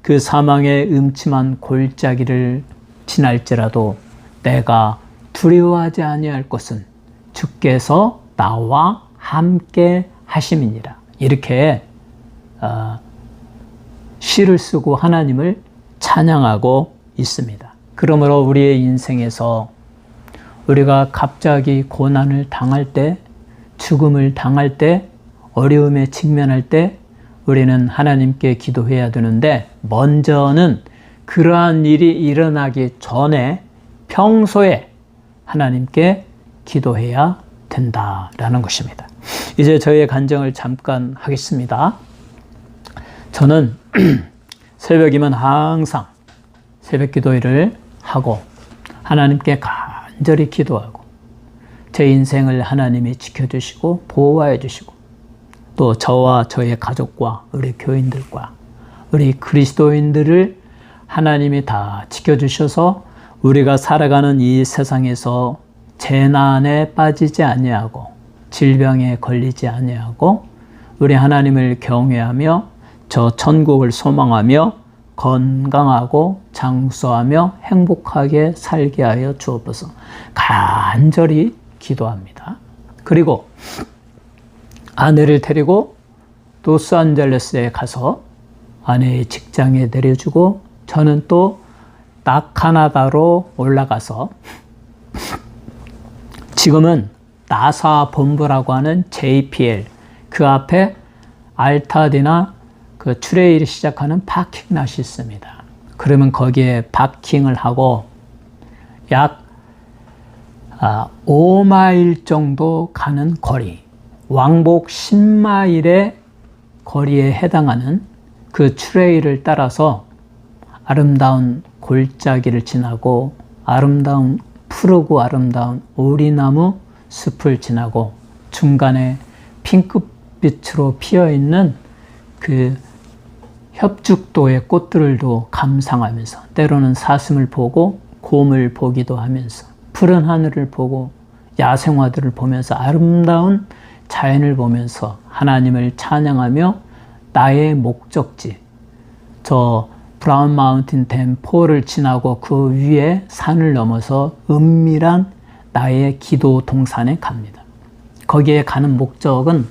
그 사망의 음침한 골짜기를 지날지라도 내가 두려워하지 아니할 것은 주께서 나와 함께 하심이니라. 이렇게 시를 쓰고 하나님을 찬양하고 있습니다. 그러므로 우리의 인생에서 우리가 갑자기 고난을 당할 때, 죽음을 당할 때, 어려움에 직면할 때 우리는 하나님께 기도해야 되는데, 먼저는 그러한 일이 일어나기 전에 평소에 하나님께 기도해야 된다라는 것입니다. 이제 저의 간증을 잠깐 하겠습니다. 저는 새벽이면 항상 새벽 기도회를 하고 하나님께 간절히 기도하고 제 인생을 하나님이 지켜주시고 보호해 주시고 또 저와 저의 가족과 우리 교인들과 우리 그리스도인들을 하나님이 다 지켜주셔서 우리가 살아가는 이 세상에서 재난에 빠지지 아니하고 질병에 걸리지 아니하고 우리 하나님을 경외하며 저 천국을 소망하며 건강하고 장수하며 행복하게 살게 하여 주옵소서 간절히 기도합니다. 그리고 아내를 데리고 로스안젤레스에 가서 아내의 직장에 내려주고 저는 또 카나다로 올라가서 지금은 나사 본부라고 하는 JPL 그 앞에 알타디나 그 트레일이 시작하는 파킹랏이 있습니다. 그러면 거기에 파킹을 하고 약 5마일 정도 가는 거리, 왕복 10마일의 거리에 해당하는 그 트레일을 따라서 아름다운 골짜기를 지나고 푸르고 아름다운 오리나무 숲을 지나고 중간에 핑크빛으로 피어있는 그 협죽도의 꽃들도 감상하면서 때로는 사슴을 보고 곰을 보기도 하면서 푸른 하늘을 보고 야생화들을 보면서 아름다운 자연을 보면서 하나님을 찬양하며 나의 목적지 저 브라운 마운틴 댐 포를 지나고 그 위에 산을 넘어서 은밀한 나의 기도 동산에 갑니다. 거기에 가는 목적은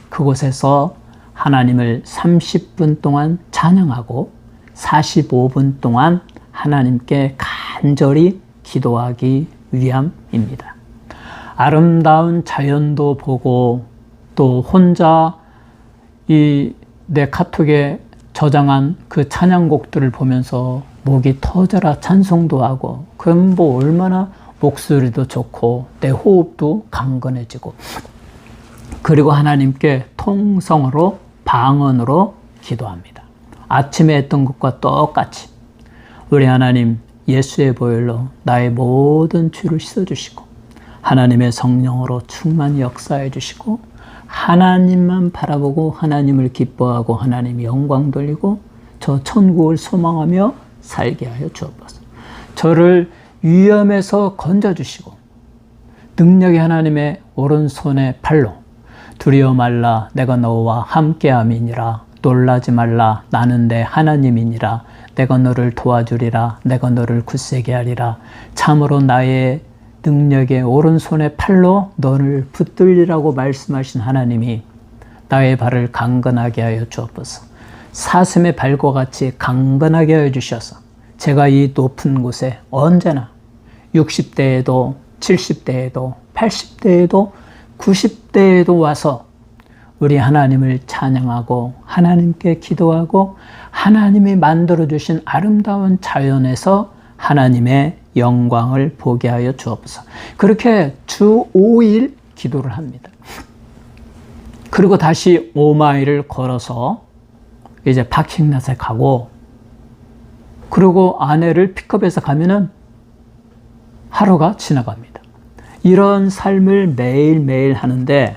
그곳에서 하나님을 30분 동안 찬양하고 45분 동안 하나님께 간절히 기도하기 위함입니다. 아름다운 자연도 보고 또 혼자 내 카톡에 저장한 그 찬양곡들을 보면서 목이 터져라 찬송도 하고 그럼 뭐 얼마나 목소리도 좋고 내 호흡도 강건해지고 그리고 하나님께 통성으로 방언으로 기도합니다. 아침에 했던 것과 똑같이 우리 하나님 예수의 보혈로 나의 모든 죄를 씻어주시고 하나님의 성령으로 충만히 역사해 주시고 하나님만 바라보고 하나님을 기뻐하고 하나님 영광 돌리고 저 천국을 소망하며 살게 하여 주옵소서. 저를 위험에서 건져주시고 능력의 하나님의 오른손의 팔로 두려워 말라 내가 너와 함께함이니라 놀라지 말라 나는 내 하나님이니라 내가 너를 도와주리라 내가 너를 굳세게 하리라 참으로 나의 능력의 오른손의 팔로 너를 붙들리라고 말씀하신 하나님이 나의 발을 강건하게 하여 주옵소서. 사슴의 발과 같이 강건하게 하여 주셔서 제가 이 높은 곳에 언제나 60대에도 70대에도 80대에도 90대에도 와서 우리 하나님을 찬양하고 하나님께 기도하고 하나님이 만들어주신 아름다운 자연에서 하나님의 영광을 보게 하여 주옵소서. 그렇게 주 5일 기도를 합니다. 그리고 다시 5마일을 걸어서 이제 파킹랏에 가고 그리고 아내를 픽업해서 가면은 하루가 지나갑니다. 이런 삶을 매일매일 하는데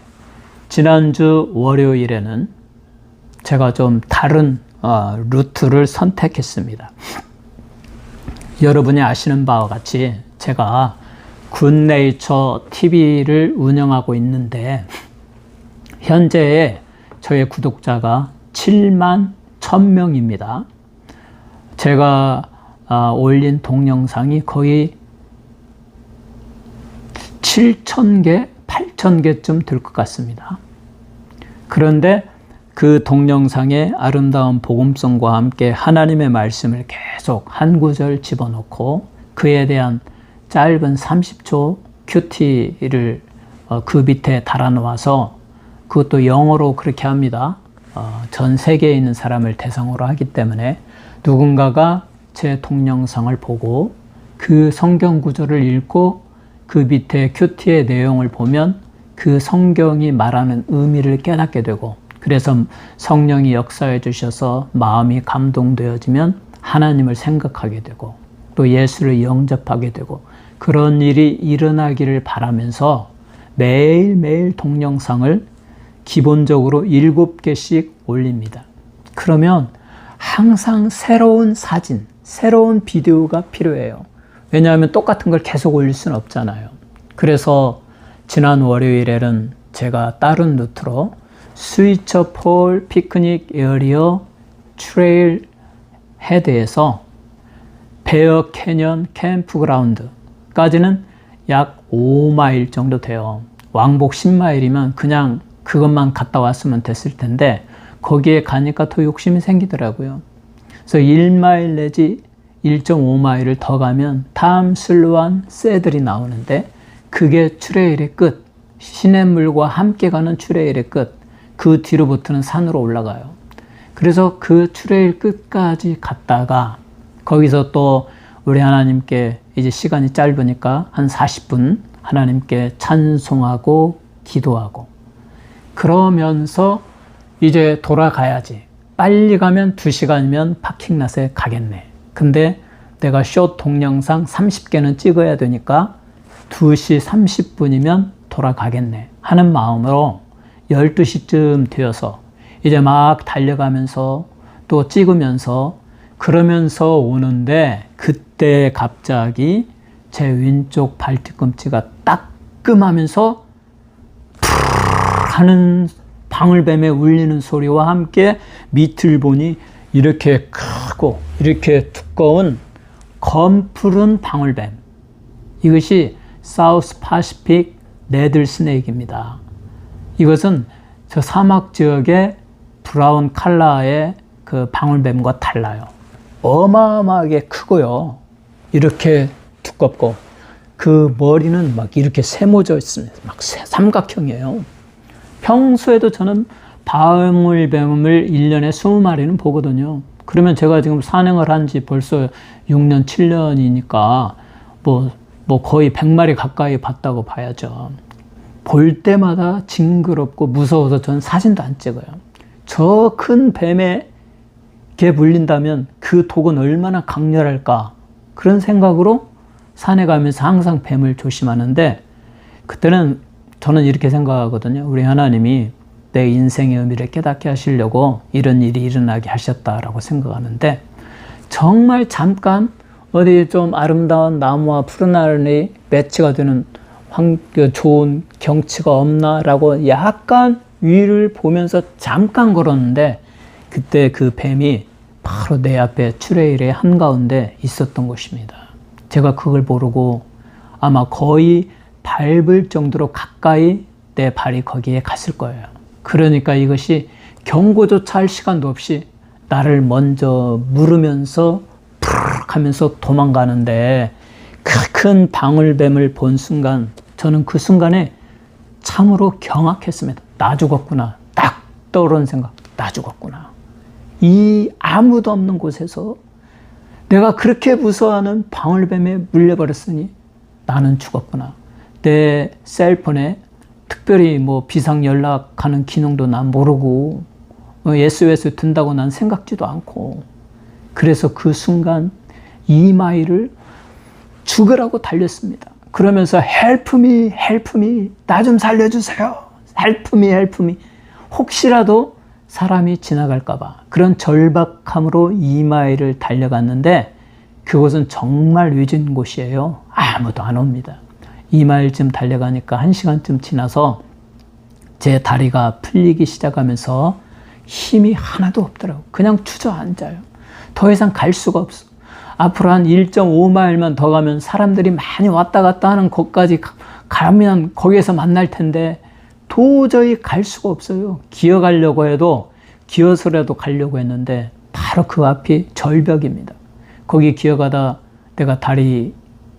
지난주 월요일에는 제가 좀 다른 루트를 선택했습니다. 여러분이 아시는 바와 같이 제가 굿네이처 TV를 운영하고 있는데 현재 저의 구독자가 7만 1000명입니다. 제가 올린 동영상이 거의 7,000개, 8,000개쯤 될 것 같습니다. 그런데 그 동영상에 아름다운 복음성과 함께 하나님의 말씀을 계속 한 구절 집어넣고 그에 대한 짧은 30초 큐티를 그 밑에 달아놓아서 그것도 영어로 그렇게 합니다. 전 세계에 있는 사람을 대상으로 하기 때문에 누군가가 제 동영상을 보고 그 성경 구절을 읽고 그 밑에 큐티의 내용을 보면 그 성경이 말하는 의미를 깨닫게 되고 그래서 성령이 역사해 주셔서 마음이 감동되어지면 하나님을 생각하게 되고 또 예수를 영접하게 되고 그런 일이 일어나기를 바라면서 매일매일 동영상을 기본적으로 7개씩 올립니다. 그러면 항상 새로운 사진, 새로운 비디오가 필요해요. 왜냐하면 똑같은 걸 계속 올릴 수는 없잖아요. 그래서 지난 월요일에는 제가 다른 루트로 스위처 폴 피크닉 에어리어 트레일 헤드에서 베어 캐년 캠프그라운드까지는 약 5마일 정도 돼요. 왕복 10마일이면 그냥 그것만 갔다 왔으면 됐을 텐데 거기에 가니까 더 욕심이 생기더라고요. 그래서 1마일 내지 1.5마일을 더 가면 탐슬루안 새들이 나오는데 그게 트레일의 끝, 시냇물과 함께 가는 트레일의 끝, 그 뒤로부터는 산으로 올라가요. 그래서 그 트레일 끝까지 갔다가 거기서 또 우리 하나님께 이제 시간이 짧으니까 한 40분 하나님께 찬송하고 기도하고 그러면서 이제 돌아가야지. 빨리 가면 2시간이면 파킹랏에 가겠네. 근데 내가 숏 동영상 30개는 찍어야 되니까 2시 30분이면 돌아가겠네 하는 마음으로 12시쯤 되어서 이제 막 달려가면서 또 찍으면서 그러면서 오는데 그때 갑자기 제 왼쪽 발뒤꿈치가 따끔하면서 푸르르 하는 방울뱀의 울리는 소리와 함께 밑을 보니 이렇게 크고 이렇게 두꺼운 검푸른 방울뱀, 이것이 사우스 파시픽 레드 스네이크입니다. 이것은 저 사막 지역의 브라운 컬러의 그 방울뱀과 달라요. 어마어마하게 크고요. 이렇게 두껍고 그 머리는 막 이렇게 세모져 있습니다. 막 삼각형이에요. 평소에도 저는 방울뱀을 1년에 20마리는 보거든요. 그러면 제가 지금 산행을 한 지 벌써 6년, 7년이니까 뭐 거의 100마리 가까이 봤다고 봐야죠. 볼 때마다 징그럽고 무서워서 저는 사진도 안 찍어요. 저 큰 뱀에 개 물린다면 그 독은 얼마나 강렬할까, 그런 생각으로 산에 가면서 항상 뱀을 조심하는데, 그때는 저는 이렇게 생각하거든요. 우리 하나님이 내 인생의 의미를 깨닫게 하시려고 이런 일이 일어나게 하셨다라고 생각하는데, 정말 잠깐 어디 좀 아름다운 나무와 푸른 하늘이 매치가 되는 좋은 경치가 없나라고 약간 위를 보면서 잠깐 걸었는데, 그때 그 뱀이 바로 내 앞에 트레일의 한가운데 있었던 것입니다. 제가 그걸 모르고 아마 거의 밟을 정도로 가까이 내 발이 거기에 갔을 거예요. 그러니까 이것이 경고조차 할 시간도 없이 나를 먼저 물으면서 푸르륵 하면서 도망가는데, 그 큰 방울뱀을 본 순간 저는 그 순간에 참으로 경악했습니다. 나 죽었구나. 딱 떠오르는 생각. 나 죽었구나. 이 아무도 없는 곳에서 내가 그렇게 무서워하는 방울뱀에 물려버렸으니 나는 죽었구나. 내 셀폰에 특별히 뭐 비상 연락하는 기능도 난 모르고 SOS 든다고 난 생각지도 않고, 그래서 그 순간 2마일을 죽으라고 달렸습니다. 그러면서 help me, help me, 나 좀 살려주세요. help me, help me. 혹시라도 사람이 지나갈까봐 그런 절박함으로 2마일을 달려갔는데, 그곳은 정말 위진 곳이에요. 아무도 안 옵니다. 2마일쯤 달려가니까 1시간쯤 지나서 제 다리가 풀리기 시작하면서 힘이 하나도 없더라고요. 그냥 주저앉아요. 더 이상 갈 수가 없어. 앞으로 한 1.5마일만 더 가면 사람들이 많이 왔다 갔다 하는 곳까지 가면 거기에서 만날 텐데 도저히 갈 수가 없어요. 기어가려고 해도 기어서라도 가려고 했는데 바로 그 앞이 절벽입니다. 거기 기어가다 내가 다리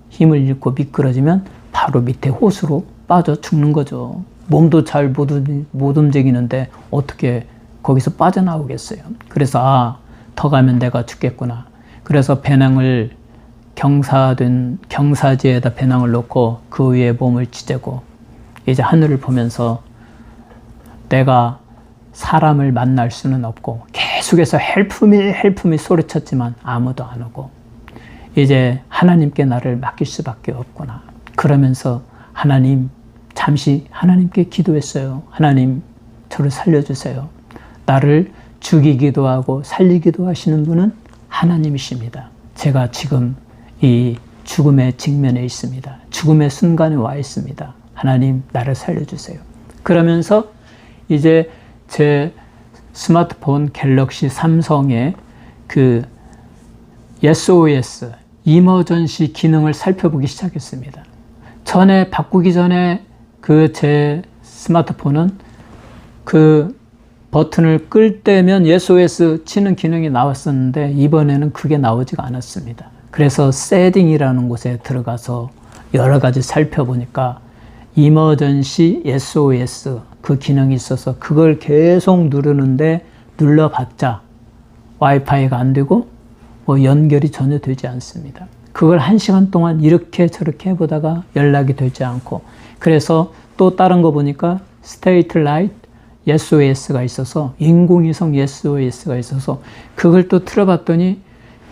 힘을 잃고 미끄러지면 바로 밑에 호수로 빠져 죽는 거죠. 몸도 잘 못 움직이는데 어떻게 거기서 빠져나오겠어요. 그래서 더 가면 내가 죽겠구나. 그래서 배낭을 경사지에다 배낭을 놓고 그 위에 몸을 지대고 이제 하늘을 보면서 내가 사람을 만날 수는 없고 계속해서 헬프미 소리쳤지만 아무도 안 오고 이제 하나님께 나를 맡길 수밖에 없구나. 그러면서 잠시 하나님께 기도했어요. 하나님, 저를 살려주세요. 나를 죽이기도 하고 살리기도 하시는 분은 하나님이십니다. 제가 지금 이 죽음의 직면에 있습니다. 죽음의 순간에 와 있습니다. 하나님, 나를 살려주세요. 그러면서 이제 제 스마트폰 갤럭시 삼성의 그 SOS, 이머전시 기능을 살펴보기 시작했습니다. 바꾸기 전에 제 스마트폰은 그 버튼을 끌 때면 SOS 치는 기능이 나왔었는데 이번에는 그게 나오지가 않았습니다. 그래서 세팅이라는 곳에 들어가서 여러 가지 살펴보니까 이머전시 SOS 그 기능이 있어서 그걸 계속 누르는데 눌러봤자 와이파이가 안 되고 연결이 전혀 되지 않습니다. 그걸 1시간 동안 이렇게 저렇게 해보다가 연락이 되지 않고 그래서 또 다른 거 보니까 스테이트 라이트 SOS가 있어서 인공위성 SOS가 있어서 그걸 또 틀어봤더니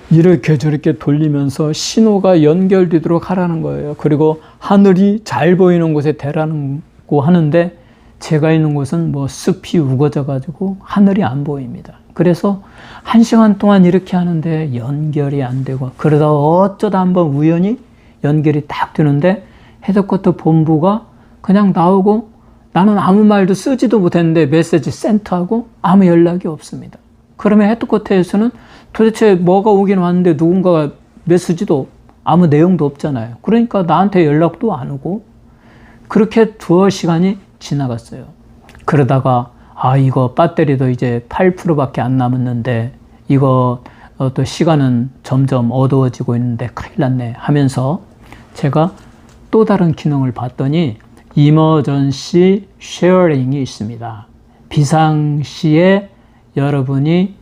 이렇게 저렇게 돌리면서 신호가 연결되도록 하라는 거예요. 그리고 하늘이 잘 보이는 곳에 대라고 하는데 제가 있는 곳은 숲이 우거져 가지고 하늘이 안 보입니다. 그래서 1시간 동안 이렇게 하는데 연결이 안 되고 그러다 어쩌다 한번 우연히 연결이 딱 되는데 헤드쿼터 본부가 그냥 나오고 나는 아무 말도 쓰지도 못했는데 메시지 센터하고 아무 연락이 없습니다. 그러면 헤드쿼터에서는 도대체 뭐가 오긴 왔는데 누군가가 메시지도 아무 내용도 없잖아요. 그러니까 나한테 연락도 안 오고 그렇게 두어 시간이 지나갔어요. 그러다가 이거 배터리도 이제 8%밖에 안 남았는데 이거 또 시간은 점점 어두워지고 있는데 큰일 났네 하면서 제가 또 다른 기능을 봤더니 이머전시 쉐어링이 있습니다. 비상시에 여러분이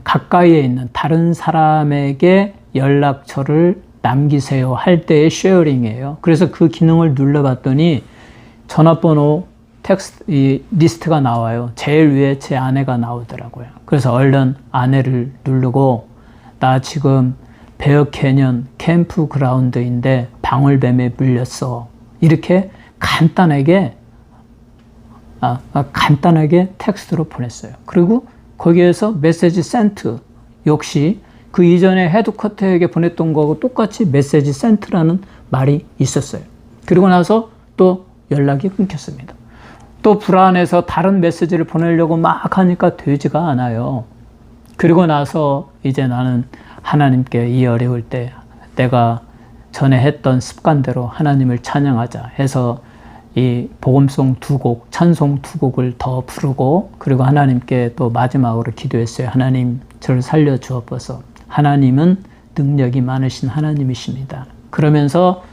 가까이에 있는 다른 사람에게 연락처를 남기세요 할 때의 쉐어링이에요. 그래서 그 기능을 눌러봤더니 전화번호 이 리스트가 나와요. 제일 위에 제 아내가 나오더라고요. 그래서 얼른 아내를 누르고 나 지금 베어 캐년 캠프 그라운드인데 방울뱀에 물렸어. 이렇게 간단하게 텍스트로 보냈어요. 그리고 거기에서 메시지 센트 역시 그 이전에 헤드쿼터에게 보냈던 거하고 똑같이 메시지 센트라는 말이 있었어요. 그리고 나서 또 연락이 끊겼습니다. 또 불안해서 다른 메시지를 보내려고 막 하니까 되지가 않아요. 그리고 나서 이제 나는 하나님께 이 어려울 때 내가 전에 했던 습관대로 하나님을 찬양하자 해서 이 복음송 2곡, 찬송 2곡을 더 부르고 그리고 하나님께 또 마지막으로 기도했어요. 하나님, 저를 살려주옵소서. 하나님은 능력이 많으신 하나님이십니다. 그러면서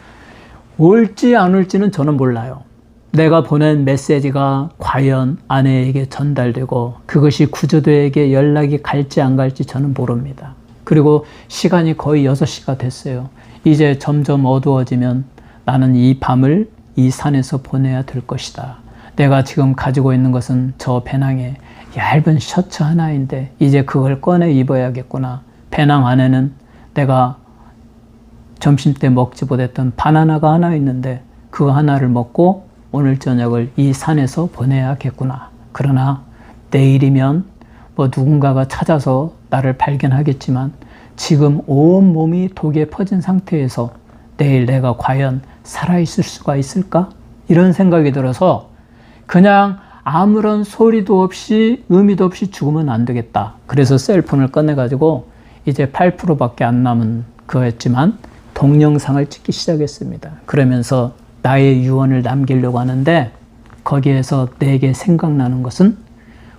올지 안 올지는 저는 몰라요. 내가 보낸 메시지가 과연 아내에게 전달되고 그것이 구조대에게 연락이 갈지 안 갈지 저는 모릅니다. 그리고 시간이 거의 6시가 됐어요. 이제 점점 어두워지면 나는 이 밤을 이 산에서 보내야 될 것이다. 내가 지금 가지고 있는 것은 저 배낭에 얇은 셔츠 하나인데 이제 그걸 꺼내 입어야겠구나. 배낭 안에는 내가 점심때 먹지 못했던 바나나가 하나 있는데 그거 하나를 먹고 오늘 저녁을 이 산에서 보내야겠구나. 그러나 내일이면 누군가가 찾아서 나를 발견하겠지만 지금 온 몸이 독에 퍼진 상태에서 내일 내가 과연 살아있을 수가 있을까? 이런 생각이 들어서 그냥 아무런 소리도 없이 의미도 없이 죽으면 안 되겠다. 그래서 셀폰을 꺼내가지고 이제 8%밖에 안 남은 거였지만 동영상을 찍기 시작했습니다. 그러면서 나의 유언을 남기려고 하는데 거기에서 내게 생각나는 것은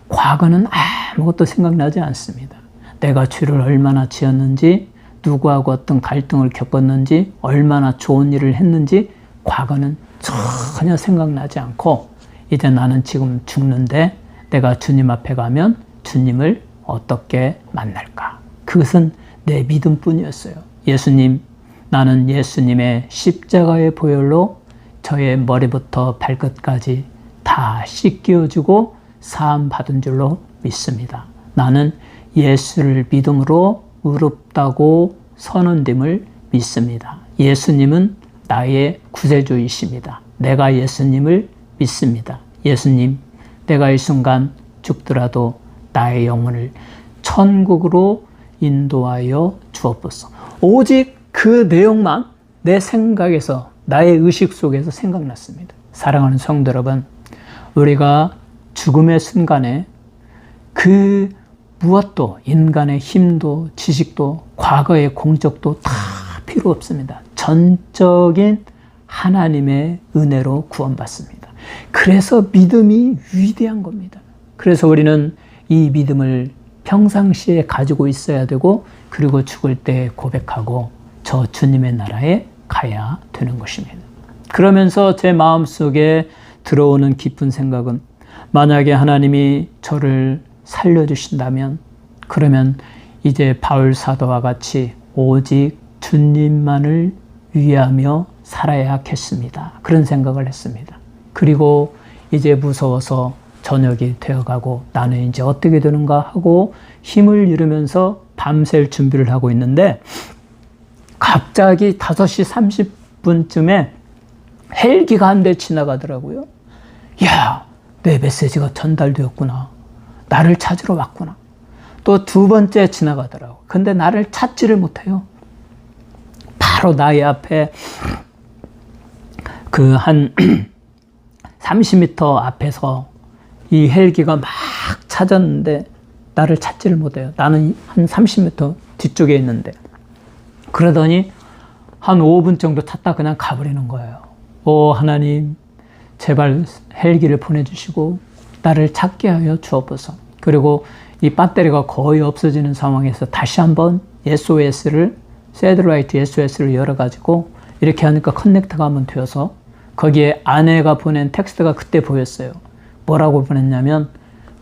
과거는 아무것도 생각나지 않습니다. 내가 죄를 얼마나 지었는지, 누구하고 어떤 갈등을 겪었는지, 얼마나 좋은 일을 했는지 과거는 전혀 생각나지 않고 이제 나는 지금 죽는데 내가 주님 앞에 가면 주님을 어떻게 만날까? 그것은 내 믿음뿐이었어요. 예수님, 나는 예수님의 십자가의 보혈로 저의 머리부터 발끝까지 다 씻겨주고 사함 받은 줄로 믿습니다. 나는 예수를 믿음으로 의롭다고 선언됨을 믿습니다. 예수님은 나의 구세주이십니다. 내가 예수님을 믿습니다. 예수님, 내가 이 순간 죽더라도 나의 영혼을 천국으로 인도하여 주옵소서. 오직 그 내용만 내 생각에서, 나의 의식 속에서 생각났습니다. 사랑하는 성도 여러분, 우리가 죽음의 순간에 그 무엇도, 인간의 힘도 지식도 과거의 공적도 다 필요 없습니다. 전적인 하나님의 은혜로 구원받습니다. 그래서 믿음이 위대한 겁니다. 그래서 우리는 이 믿음을 평상시에 가지고 있어야 되고, 그리고 죽을 때 고백하고 저 주님의 나라에 가야 되는 것입니다. 그러면서 제 마음속에 들어오는 깊은 생각은, 만약에 하나님이 저를 살려주신다면 그러면 이제 바울 사도와 같이 오직 주님만을 위하며 살아야겠습니다. 그런 생각을 했습니다. 그리고 이제 무서워서 저녁이 되어가고 나는 이제 어떻게 되는가 하고 힘을 잃으면서 밤샐 준비를 하고 있는데 갑자기 5시 30분쯤에 헬기가 한 대 지나가더라고요. 야, 내 메시지가 전달되었구나. 나를 찾으러 왔구나. 또 두 번째 지나가더라고. 근데 나를 찾지를 못해요. 바로 나의 앞에 그 한 30m 앞에서 이 헬기가 막 찾았는데 나를 찾지를 못해요. 나는 한 30m 뒤쪽에 있는데. 그러더니 한 5분 정도 찾다 그냥 가버리는 거예요. 오 하나님, 제발 헬기를 보내주시고 나를 찾게 하여 주옵소서. 그리고 이 배터리가 거의 없어지는 상황에서 다시 한번 SOS를, 새들라이트 SOS를 열어가지고 이렇게 하니까 커넥트가 한번 되어서 거기에 아내가 보낸 텍스트가 그때 보였어요. 뭐라고 보냈냐면,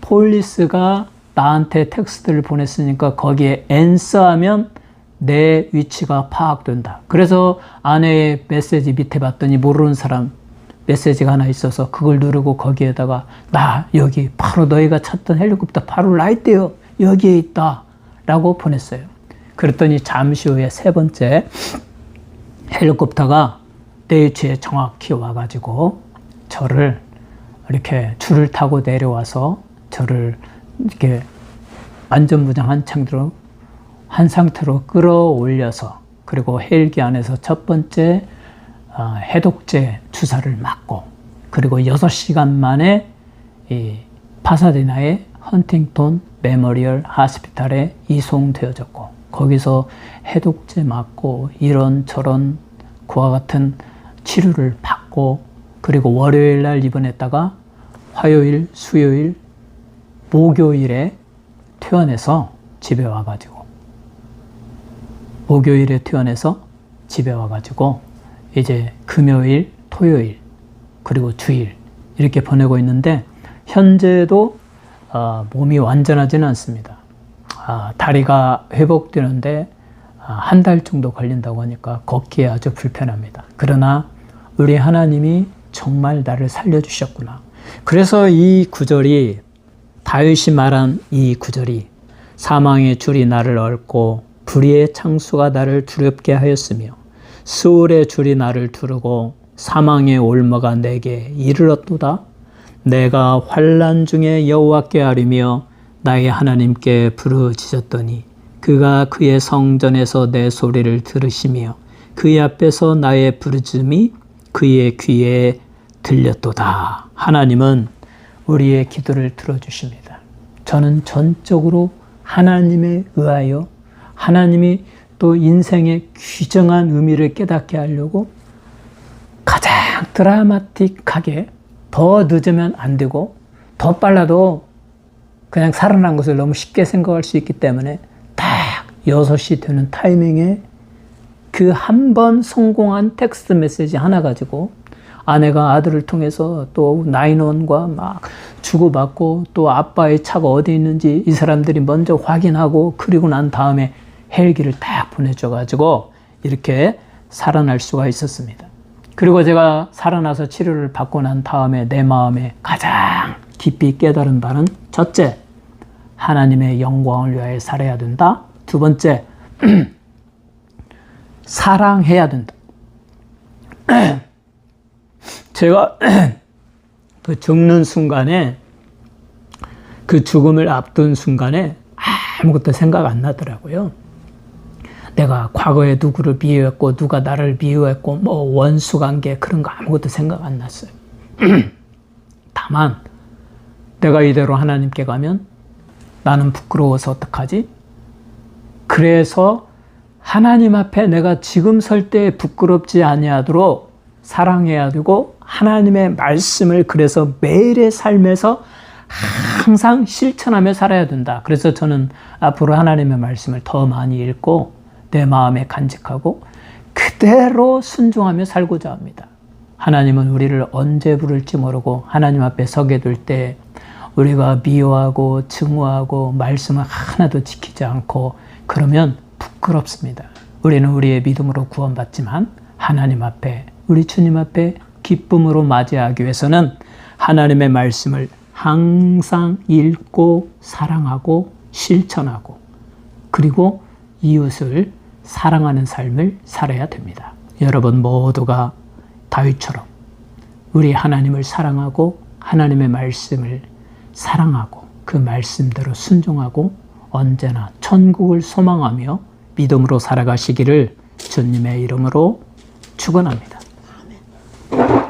폴리스가 나한테 텍스트를 보냈으니까 거기에 answer하면 내 위치가 파악된다. 그래서 아내의 메시지 밑에 봤더니 모르는 사람 메시지가 하나 있어서 그걸 누르고 거기에다가 나 여기 바로 너희가 찾던 헬리콥터 바로 라이트요 여기에 있다 라고 보냈어요. 그랬더니 잠시 후에 세 번째 헬리콥터가 내 위치에 정확히 와가지고 저를 이렇게 줄을 타고 내려와서 저를 이렇게 안전무장 한 상태로 끌어올려서, 그리고 헬기 안에서 첫 번째 해독제 주사를 맞고, 그리고 6시간 만에 이 파사디나의 헌팅턴 메모리얼 하스피탈에 이송되어졌고, 거기서 해독제 맞고 이런저런 그와 같은 치료를 받고, 그리고 월요일 날 입원했다가 화요일, 수요일, 목요일에 퇴원해서 집에 와가지고, 목요일에 퇴원해서 집에 와가지고 이제 금요일, 토요일, 그리고 주일 이렇게 보내고 있는데, 현재도 몸이 완전하지는 않습니다. 다리가 회복되는데 한 달 정도 걸린다고 하니까 걷기에 아주 불편합니다. 그러나 우리 하나님이 정말 나를 살려주셨구나. 그래서 이 구절이, 다윗이 말한 이 구절이, 사망의 줄이 나를 얽고 불의의 창수가 나를 두렵게 하였으며 수월의 줄이 나를 두르고 사망의 올무가 내게 이르렀도다. 내가 환난 중에 여호와께 아뢰며 나의 하나님께 부르짖었더니 그가 그의 성전에서 내 소리를 들으시며 그의 앞에서 나의 부르짖음이 그의 귀에 들렸도다. 하나님은 우리의 기도를 들어주십니다. 저는 전적으로 하나님에 의하여 하나님이 또 인생의 귀정한 의미를 깨닫게 하려고 가장 드라마틱하게 더 늦으면 안 되고 더 빨라도 그냥 살아난 것을 너무 쉽게 생각할 수 있기 때문에 딱 6시 되는 타이밍에 그 한 번 성공한 텍스트 메시지 하나 가지고 아내가 아들을 통해서 또 911과 막 주고받고 또 아빠의 차가 어디 있는지 이 사람들이 먼저 확인하고 그리고 난 다음에 헬기를 딱 보내줘가지고 이렇게 살아날 수가 있었습니다. 그리고 제가 살아나서 치료를 받고 난 다음에 내 마음에 가장 깊이 깨달은 바는 첫째, 하나님의 영광을 위하여 살아야 된다. 두 번째, 사랑해야 된다. 제가 그 죽는 순간에, 그 죽음을 앞둔 순간에 아무것도 생각 안 나더라고요. 내가 과거에 누구를 미워했고 누가 나를 미워했고 뭐 원수관계 그런 거 아무것도 생각 안 났어요. 다만 내가 이대로 하나님께 가면 나는 부끄러워서 어떡하지? 그래서 하나님 앞에 내가 지금 설 때 부끄럽지 아니하도록 사랑해야 되고 하나님의 말씀을 그래서 매일의 삶에서 항상 실천하며 살아야 된다. 그래서 저는 앞으로 하나님의 말씀을 더 많이 읽고 내 마음에 간직하고 그대로 순종하며 살고자 합니다. 하나님은 우리를 언제 부를지 모르고 하나님 앞에 서게 될 때 우리가 미워하고 증오하고 말씀을 하나도 지키지 않고 그러면 부끄럽습니다. 우리는 우리의 믿음으로 구원받지만 하나님 앞에 우리 주님 앞에 기쁨으로 맞이하기 위해서는 하나님의 말씀을 항상 읽고 사랑하고 실천하고 그리고 이웃을 사랑하는 삶을 살아야 됩니다. 여러분 모두가 다윗처럼 우리 하나님을 사랑하고 하나님의 말씀을 사랑하고 그 말씀대로 순종하고 언제나 천국을 소망하며 믿음으로 살아가시기를 주님의 이름으로 축원합니다. 아멘.